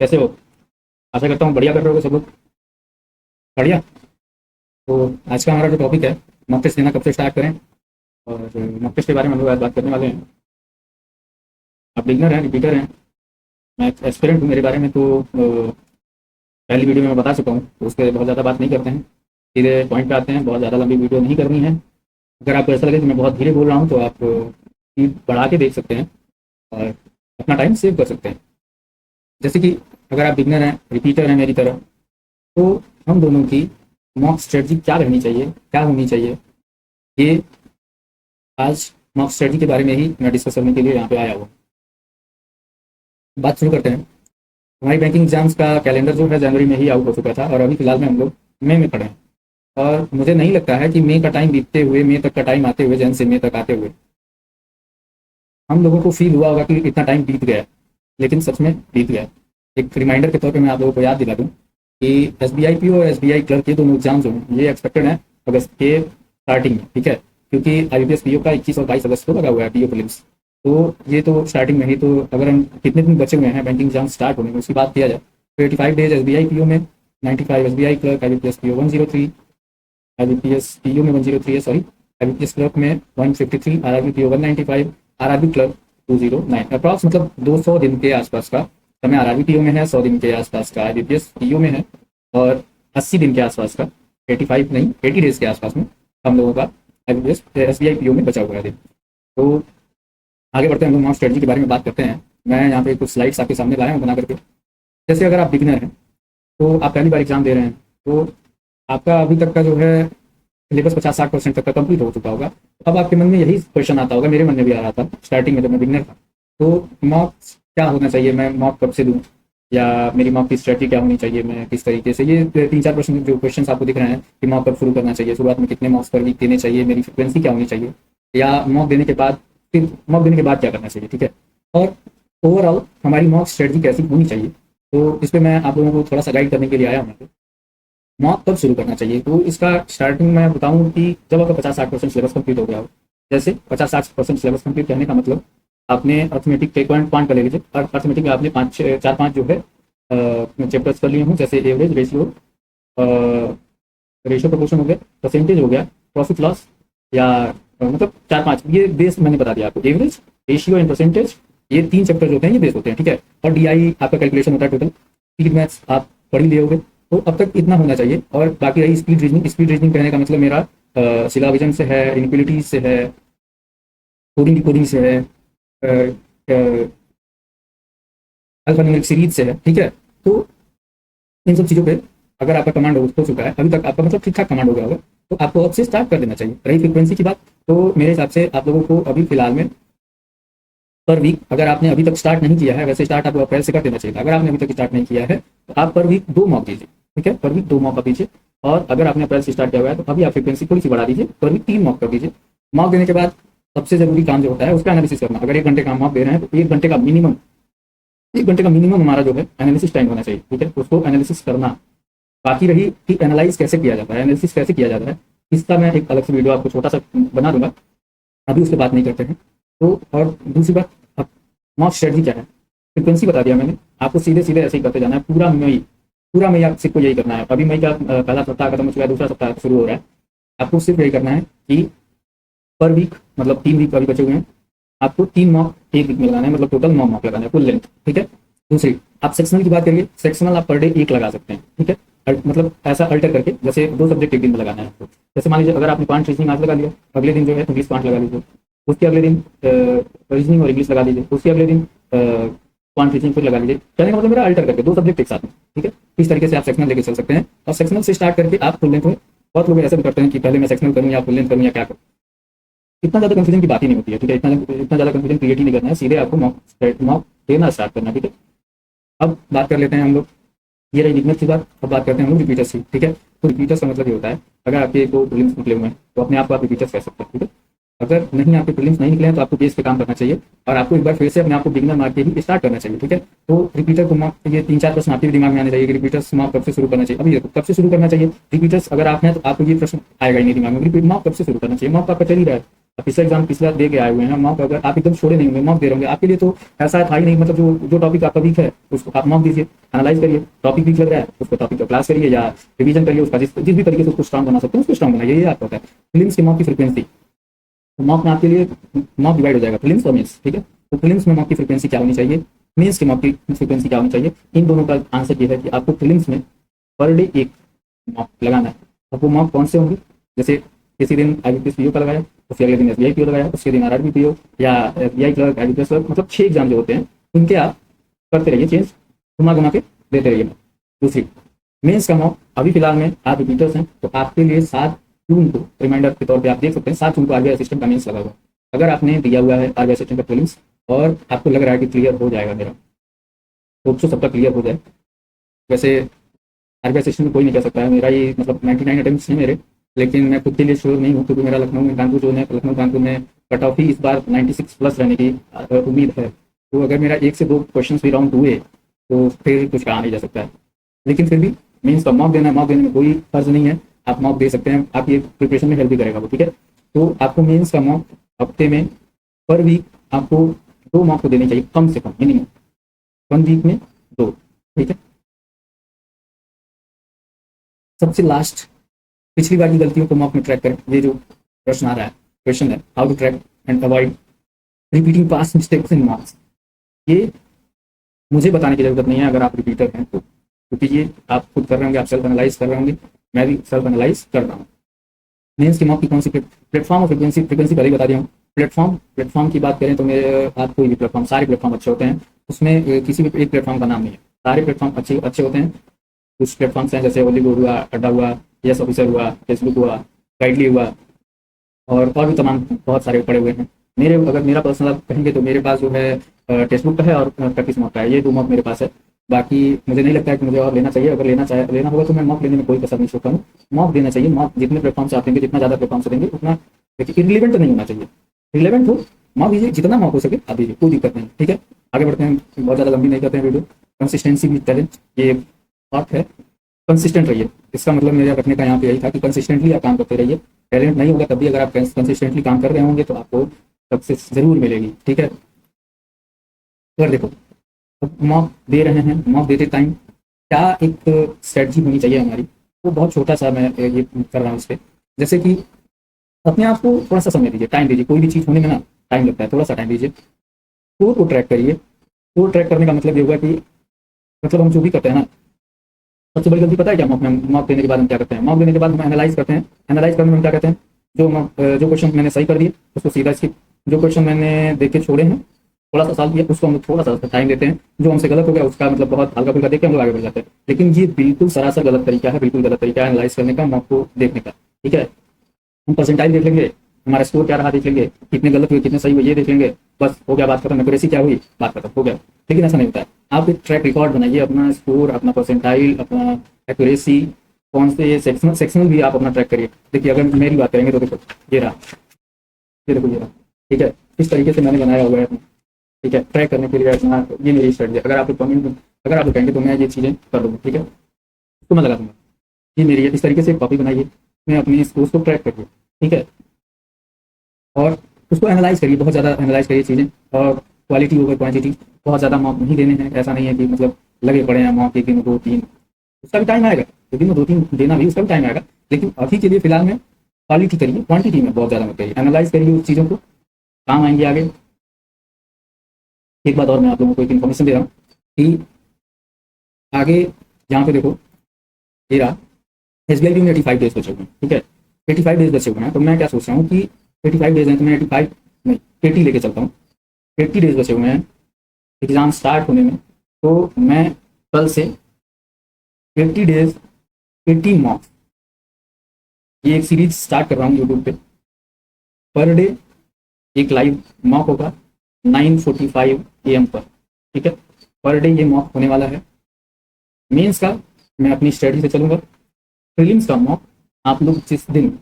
कैसे हो? आशा करता हूँ बढ़िया कर रहे हो सब लोग। बढ़िया। तो आज का हमारा जो टॉपिक है, मॉक टेस्ट देना कब से स्टार्ट करें, और मॉक टेस्ट के बारे में हम लोग आज बात करने वाले हैं। आप बिगनर हैं, रिपीटर हैं, मैं एक्सपेरेंट हूँ। मेरे बारे में तो पहली वीडियो में मैं बता चुका हूँ, तो उस पर बहुत ज़्यादा बात नहीं करते हैं, सीधे पॉइंट पे आते हैं। बहुत ज़्यादा लंबी वीडियो नहीं करनी है। अगर आपको ऐसा लगे कि मैं बहुत धीरे बोल रहा हूँ तो आप स्पीड बढ़ा के देख सकते हैं और अपना टाइम सेव कर सकते हैं। जैसे कि अगर आप बिगनर हैं, रिपीटर हैं मेरी तरह, तो हम दोनों की मॉक स्ट्रेटजी क्या रहनी चाहिए, क्या होनी चाहिए, ये आज मॉक स्ट्रेटजी के बारे में ही मैं डिस्कस करने के लिए यहाँ पे आया हूँ। बात शुरू करते हैं। हमारी बैंकिंग एग्जाम्स का कैलेंडर जो है जनवरी में ही आउट हो चुका था, और अभी फिलहाल में हम लोग मई में खड़े हैं। और मुझे नहीं लगता है कि मई का टाइम बीतते हुए, मई तक का टाइम आते हुए, जन से मई तक आते हुए हम लोगों को फील हुआ होगा कि इतना टाइम बीत गया, लेकिन सच में बीत गया। एक रिमाइंडर के तौर पे मैं आप लोगों को याद दिला दूं कि एसबीआई पीओ और एसबीआई क्लर्क के दोनों एग्जाम जो हैं ये एक्सपेक्टेड है अगस्त के स्टार्टिंग में, ठीक है। क्योंकि आईबीपीएस पीओ का 21 और 22 अगस्त को लगा हुआ है पीओ प्रीलिम्स। तो ये तो स्टार्टिंग में ही, तो अगर हम कितने दिन बचे हुए हैं बैंकिंग एग्जाम स्टार्ट होने में उसकी बात किया जाए तो 85 डेज एसबीआई पीओ में, 95 SBI clerk, IBPS PO 103, IBPS PO में 103 है, सॉरी, आईबीपीएस क्लर्क में 153, RRB PO 195, RRB clerk 209। Approx मतलब 200 दिन के आसपास का समय आरआरबी पीओ में है, 100 दिन के आसपास का आईबीपीएस पीओ में है, और 80 दिन के आसपास का, 85 नहीं 80 डेज के आसपास में हम लोगों का आईबीपीएस एसबीआई पीओ में बचा हुआ है दिन। तो आगे बढ़ते हैं, हम लोग मॉक स्ट्रेटजी के बारे में बात करते हैं। मैं यहाँ पे कुछ स्लाइड्स आपके सामने लाया हूँ बना करके। जैसे अगर आप बिगिनर हैं, तो आप पहली बार एग्जाम दे रहे हैं, तो आपका अभी तक का जो है सिलेबस 50-60% तक का कंप्लीट हो चुका होगा। अब आपके मन में यही क्वेश्चन आता होगा, मेरे मन में भी आ रहा था स्टार्टिंग में जब मैं बिगिनर था, तो मॉक क्या होना चाहिए, मैं मॉक कब से दूँ, या मेरी मॉक की स्ट्रेटजी क्या होनी चाहिए, मैं किस तरीके से, ये 3-4 प्रश्न जो क्वेश्चन आपको दिख रहे हैं कि मॉक कब शुरू करना चाहिए, शुरुआत में कितने मॉक्स पर वीक देने चाहिए, मेरी फ्रिक्वेंसी क्या होनी चाहिए, या मॉक देने के बाद, फिर मॉक देने के बाद क्या करना चाहिए, ठीक है। और ओवरऑल हमारी मॉक स्ट्रेटजी कैसी होनी चाहिए, तो इस पर मैं आप लोगों को थोड़ा सा गाइड करने के लिए आया हूँ। मॉक कब शुरू करना चाहिए, तो इसका स्टार्टिंग में बताऊं कि जब आपका 50-60% सिलेबस कंप्लीट हो गया हो। जैसे 50-60% सिलेबस कंप्लीट करने का मतलब, आपने अर्थमेटिक के पॉइंट कर ले लीजिए, और अर्थमेटिक में आपने 4-5 जो है चैप्टर्स कर लिए हूँ, जैसे एवरेज, रेशियो प्रोपोर्शन हो गया, परसेंटेज हो गया, प्रॉफिट लॉस, या मतलब 4-5 ये बेस मैंने बता दिया आपको। एवरेज, रेशियो एंड परसेंटेज, ये 3 चैप्टर जो होते हैं ये बेस होते हैं, ठीक है। और डीआई आपका कैलकुलेशन होता है टोटल। स्पीड मैथ्स आप पढ़ ही लिए होगे, तो अब तक इतना होना चाहिए। और बाकी रही स्पीड रीजनिंग। स्पीड रीजनिंग कहने का मतलब मेरा सिलाविजन से है, इनक्वलिटीज से है, कोडिंग डिकोडिंग से है, अल्फान्यूमेरिक सीरीज से है, ठीक है। तो इन सब चीज़ों पे अगर आपका कमांड हो चुका है, अभी तक आपका मतलब ठीक ठाक कमांड हो गया होगा, तो आपको अब से स्टार्ट कर देना चाहिए। रही फ्रिक्वेंसी की बात, तो मेरे हिसाब से आप लोगों को अभी फिलहाल में पर वीक, अगर आपने अभी तक स्टार्ट नहीं किया है, वैसे स्टार्ट आपको अप्रैल से कर देना चाहिए। अगर आपने अभी तक स्टार्ट नहीं किया है तो आप पर वीक 2 मॉक दीजिए, ठीक है। पर वीक 2 मॉक कर दीजिए। और अगर आपने अप्रैल से स्टार्ट किया हुआ है तो अभी आप फ्रिक्वेंसी थोड़ी सी बढ़ा दीजिए, पर वीक 3 मॉक कर दीजिए। मॉक देने के बाद सबसे जरूरी काम जो होता है उसका एनालिसिस करना। अगर 1 घंटे का मॉक दे रहे हैं तो 1 घंटे का मिनिमम हमारा जो है एनालिसिस टाइम होना चाहिए, ठीक है। उसको एनालिसिस करना। बाकी रही कि एनालाइज कैसे किया जाता है, एनालिसिस कैसे किया जाता है, इसका मैं एक अलग से वीडियो आपको छोटा सा बना दूंगा, अभी उसकी बात नहीं करते हैं। तो और दूसरी बात, मॉक स्ट्रेटजी क्या है, फ्रिक्वेंसी बता दिया मैंने आपको। सीधे सीधे ऐसे ही करते जाना है पूरा मई आप सिर्फ को यही करना है। अभी मई का पहला सप्ताह खत्म हो चुका है, दूसरा सप्ताह शुरू हो रहा है। आपको सिर्फ यही करना है कि पर वीक, मतलब 3 वीक अभी बचे हुए हैं, आपको 3 मॉक 1 वीक में लगाना है, मतलब टोटल 9 मॉक लगाना है, फुल लेंथ, ठीक है। दूसरी, आप सेक्शनल की बात करिए, सेक्शनल आप पर डे 1 लगा सकते हैं, ठीक है। मतलब ऐसा अल्टर करके, जैसे 2 सब्जेक्ट एक दिन में लगाना है आपको। जैसे मान लीजिए अगर आपने 5 रीजनिंग आज लगा लिया, अगले दिन जो है इंग्लिश 5 लगा लीजिए, उसके अगले दिन रीजनिंग और इंग्लिश लगा लीजिए, उसके अगले दिन क्वांट रीजनिंग फिर लगा लीजिए। कहने का मतलब मेरा अल्टर करके 2 सब्जेक्ट एक साथ में, ठीक है। इस तरीके से आप सेक्शनल लेके चल सकते हैं, और सेक्शनल से स्टार्ट करके आप फुल लेंथ में। बहुत लोग ऐसे भी करते हैं कि पहले मैं सेक्शनल करूँ या फुल लेंथ करूँ या क्या करूँ। इतना ज़्यादा कंफ्यूजन की बात ही नहीं होती है, ठीक है। इतना ज़्यादा कंफ्यूजन क्रिएट ही नहीं करना है, सीधे आपको मॉक देना स्टार्ट करना है, ठीक है। अब बात कर लेते हैं हम लोग, ये रही बिगनर की बात। अब बात करते हैं हम लोग रिपीटर्स की, ठीक है। तो रिपीटर्स का मतलब ये होता है, अगर आपके को प्रीलिम्स निकले हुए हैं तो अपने आप को आप रिपीटर्स कह सकते हैं, ठीक है। अगर नहीं, आपके प्रीलिम्स नहीं निकले हैं तो आपको बेस पे काम करना चाहिए, और आपको एक बार फिर से अपने आप को बिगनर मार के ही स्टार्ट करना चाहिए, ठीक है। तो रिपीटर को मॉक, ये 3-4 प्रश्न आपके भी दिमाग में आने चाहिए कि रिपीटर्स मॉक कब से शुरू करना चाहिए। अभी देखो, कब से शुरू करना चाहिए रिपीटर्स, अगर आप हैं तो आपको ये प्रश्न आएगा ही नहीं दिमाग में, रिपीट मॉक कब से शुरू करना चाहिए। मॉक आपका चल ही रहा है, पिछला एग्जाम पिछला दे के आए हुए हैं, मॉक अगर आप एकदम छोड़े नहीं होंगे, मॉक दे रहे होंगे, आपके लिए तो ऐसा था ही नहीं, मतलब जो जो टॉपिक आपका वीक है उसको आप मॉक दीजिए, एनालाइज करिए, टॉपिक वीक लग रहा है उसको टॉपिक का क्लास करिए या रिवीजन करिए, उसका जिस भी तरीके से उसको स्ट्रांग बना सकते हैं उसको स्ट्रांग बनाइए, ये आपका होता है। फिल्म्स के मॉक की फ्रिक्वेंसी, तो मॉक में आपके लिए मॉक डिवाइड हो जाएगा फिल्म्स और मेंस, ठीक है। तो फिल्म्स में मॉक की फ्रिक्वेंसी क्या होनी चाहिए, मेंस के मॉक की फ्रिक्वेंसी क्या होनी चाहिए, इन दोनों का आंसर ये है कि आपको फिल्म्स में पर डे एक मॉक लगाना है। अब वो मॉक कौन से होंगे, जैसे किसी दिन IBPS PO का लगाया, उसके अगले दिन SBI PO लगाया, उसके दिन RRB PO या SBI क्लर्क, IBPS क्लर्क, मतलब 6 एग्जाम जो होते हैं उनके आप करते रहिए चेंज, घुमा घुमा के देते रहिए। दूसरी, मेंस का मॉक अभी फिलहाल में आप रिपीटर्स हैं तो आपके लिए 7 जून को रिमाइंडर के तौर पे आप देख सकते हैं, 7 जून को RBI असिस्टेंट का मेंस लगा हुआ। अगर आपने दिया हुआ है RBI असिस्टेंट का प्रीलिम्स और आपको लग रहा है कि क्लियर हो जाएगा मेरा, होप सो सबका क्लियर हो जाए। वैसे RBI असिस्टेंट में कोई नहीं कह सकता है, मेरा ये मतलब 99 अटेम्प्ट्स हैं मेरे, लेकिन मैं खुद के लिए श्योर नहीं हूँ क्योंकि मेरा लखनऊ में कानपुर जो है, लखनऊ कानपुर में कट ऑफ ही इस बार 96 प्लस रहने की उम्मीद है। तो अगर मेरा 1 से 2 क्वेश्चन भी राउंड हुए तो फिर कुछ कहा नहीं जा सकता है, लेकिन फिर भी मीन्स का मॉक देना है, मॉक देने में कोई फर्ज नहीं है, आप मॉक दे सकते हैं, आप ये प्रिपरेशन में हेल्प भी करेगा वो, ठीक है। तो आपको मीन्स का मॉक हफ्ते में पर वीक आपको 2 मॉक को देने चाहिए कम से कम, मिनिमम 1 वीक में 2, ठीक है। सबसे लास्ट, पिछली बार की गलतियों को मॉक में ट्रैक करें, ये जो प्रश्न आ रहा है, क्वेश्चन है how to track and avoid repeating past mistakes in marks, ये मुझे बताने की जरूरत नहीं है अगर आप रिपीटर हैं तो, क्योंकि ये आप खुद कर रहे होंगे, आप सेल्फ एनालाइज कर रहे होंगे, मैं भी सेल्फ एनालाइज कर रहा हूँ। मेंस की मॉक की कौन सी प्लेटफॉर्म और फ्रिक्वेंसी, फ्रिक्वेंसी पहले ही बता दिया हूँ। प्लेटफॉर्म की बात करें तो मेरे आप कोई भी प्लेटफॉर्म, सारे प्लेटफॉर्म अच्छे होते हैं, उसमें किसी भी एक प्लेटफॉर्म का नाम नहीं है, सारे प्लेटफॉर्म अच्छे अच्छे होते हैं। कुछ प्लेटफॉर्म्स हैं जैसे ओलीगो हुआ, अड्डा हुआ, यस ऑफिसर हुआ, फेसबुक हुआ, गाइडली हुआ, और भी तमाम बहुत सारे पड़े हुए हैं। मेरे अगर मेरा पर्सनल आप कहेंगे तो मेरे पास जो है टेक्स्ट बुक का है और प्रैक्टिस मॉक का है, ये 2 मॉक मेरे पास है। बाकी मुझे नहीं लगता है कि मुझे और लेना चाहिए, अगर लेना होगा तो मैं मॉक लेने में कोई कसर नहीं छोड़ता हूँ, मॉक देना चाहिए। मॉक जितने प्लेटफॉर्म से आप देंगे, जितना ज़्यादा प्लेटफॉर्म से देंगे उतना, देखिए इरिलेवेंट नहीं होना चाहिए, रिलेवेंट हो मॉक दीजिए, जितना मॉक हो सके आप दीजिए, कोई दिक्कत नहीं, ठीक है। आगे बढ़ते हैं, बहुत ज़्यादा लंबी नहीं करते हैं वीडियो। कंसिस्टेंसी भी टैलेंट, ये बात है, कंसिस्टेंट रहिए, इसका मतलब मेरा रखने का यहाँ पे यही था कि कंसिस्टेंटली आप काम करते रहिए। टैलेंट नहीं होगा तब भी अगर आप कंसिस्टेंटली काम कर रहे होंगे तो आपको सक्सेस जरूर मिलेगी, ठीक है। अगर देखो मॉक दे रहे हैं, मॉक देते टाइम क्या एक स्ट्रेटजी होनी चाहिए हमारी, वो बहुत छोटा सा मैं ये कर रहा हूँ इस पर। जैसे कि अपने आप को थोड़ा सा समय दीजिए, टाइम दीजिए, कोई भी चीज़ होने में ना टाइम लगता है, थोड़ा सा टाइम दीजिए, स्कोर को ट्रैक करिए। स्कोर ट्रैक करने का मतलब ये होगा कि मतलब हम जो भी करते हैं ना, सबसे बड़ी गलती पता है क्या, मॉक देने के बाद हम क्या करते हैं, मॉक देने के बाद हम एनालाइज करते हैं, एनालाइज करने में हम क्या कहते हैं, जो क्वेश्चन मैंने सही कर दिए उसको सीधा स्किप, जो क्वेश्चन मैंने देख के छोड़े हैं, थोड़ा सा सॉल्व किया उसको हम थोड़ा सा टाइम देते हैं, जो हमसे गलत हो गया उसका मतलब बहुत हल्का फुल्का देख के हम लोग आगे बढ़ जाते हैं। लेकिन ये बिल्कुल सरासर गलत तरीका है, बिल्कुल गलत तरीका है एनालाइज करने का, मॉक को देखने का, ठीक है। हम परसेंटाइल देख लेंगे, हमारा स्कोर क्या रहा देख लेंगे, कितने गलत हुए कितने सही हुए ये देख लेंगे, बस हो गया, बात खत्म, एक्यूरेसी क्या हुई, बात खत्म, हो गया। लेकिन ऐसा नहीं होता है, आप एक ट्रैक रिकॉर्ड बनाइए, अपना स्कोर, अपना परसेंटाइल, अपना एक्यूरेसी, कौन से सेक्शनल भी आप अपना ट्रैक करिए। देखिए अगर मेरी बात करेंगे तो देखो ये रहा, ये देखो ये रहा, ठीक है, इस तरीके से मैंने बनाया हुआ है अपना, ठीक है, ट्रैक करने के लिए अपना, ये मेरी स्ट्रेटजी है। अगर आप कमेंट, अगर आप कहेंगे तो मैं ये चीज़ें कर दूँगा, ठीक है, तो मैं लगा दूंगा, ये मेरी इस तरीके से कॉपी बनाइए, मैं अपनी स्कोर को ट्रैक करिए, ठीक है, और उसको एनालाइज करिए, बहुत ज़्यादा एनालाइज करिए चीज़ें, और क्वालिटी ओवर क्वांटिटी, बहुत ज़्यादा मॉक नहीं देने हैं, ऐसा नहीं है कि मतलब लगे पड़े हैं मॉक 1 दिन 2 3, उसका भी टाइम आएगा, 1 दिन 2 3 देना भी उसका भी टाइम आएगा, लेकिन अभी के लिए फिलहाल में क्वालिटी करिए, क्वांटिटी में बहुत ज़्यादा मत करिए, एनालाइज करिए उस चीज़ों को, काम आएंगे आगे। एक बात और मैं आप लोगों को एक इन्फॉर्मेशन दे रहा हूँ कि आगे यहाँ पे देखो ये रहा, SBI में 85 डेज बचे हुए हैं, ठीक है, 85 डेज बचे हुए हैं, तो मैं क्या सोच रहा हूँ कि 85 डेज हैं तो मैं 85 नहीं 80 लेके चलता हूँ, 80 डेज बचे हुए हैं एग्ज़ाम स्टार्ट होने में, तो मैं कल से 80 डेज 80 मॉक, ये एक सीरीज स्टार्ट कर रहा हूँ यूट्यूब पे, पर डे एक लाइव मॉक होगा 9:45 AM पर, ठीक है, पर डे ये मॉक होने वाला है। मेंस का मैं अपनी स्टडी से चलूँगा, प्रीलिम्स का मॉक आप लोग जिस दिन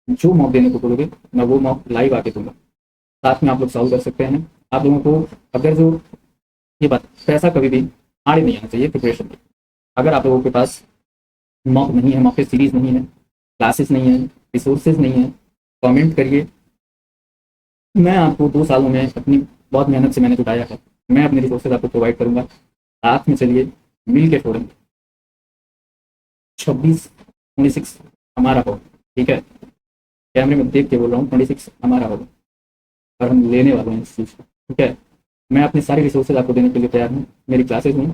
जो मॉक देने को बोलोगे मैं वो मॉक लाइव आके दूंगा, साथ में आप लोग सॉल्व कर सकते हैं। आप लोगों को अगर जो ये बात, पैसा कभी भी आड़े नहीं आना चाहिए प्रिपरेशन में। अगर आप लोगों के पास मॉक नहीं है, मॉक सीरीज नहीं है, क्लासेस नहीं है, रिसोर्सेज नहीं है, कमेंट करिए, मैं आपको 2 सालों में अपनी बहुत मेहनत से मैंने जुटाया है, मैं अपने रिसोर्सेज आपको प्रोवाइड करूंगा। साथ में चलिए मिल के छोड़ेंगे। 26 26 हमारा हो, ठीक है? कैमरे में देख के बोल रहा हूँ, 26 हमारा होगा और हम लेने वाले हैं इस चीज़ को, ठीक है? मैं अपने सारे रिसोर्सेज आपको देने के लिए तैयार हूँ। मेरी क्लासेज हुई,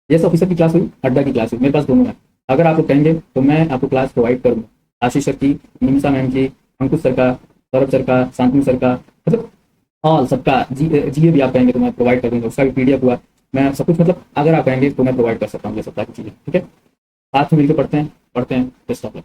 जैसे ऑफिसर की क्लास हुई, अड्डा की क्लास हुई, मेरे पास दोनों है। अगर आप लोग कहेंगे तो मैं आपको क्लास प्रोवाइड करूँगा। आशीष सर की, निमिषा मैम की, अंकुश सर का, सौरभ सर का, शांतनु सर का, मतलब ऑल सबका जीए भी आप कहेंगे तो मैं प्रोवाइड कर दूंगा। उसका भी पीडीएफ हुआ, मैं सब कुछ, मतलब अगर आप कहेंगे तो मैं प्रोवाइड कर सकता हूँ ये सब सारी चीज़ें, ठीक है? साथ में मिलकर पढ़ते हैं, बेस्ट ऑफ लक।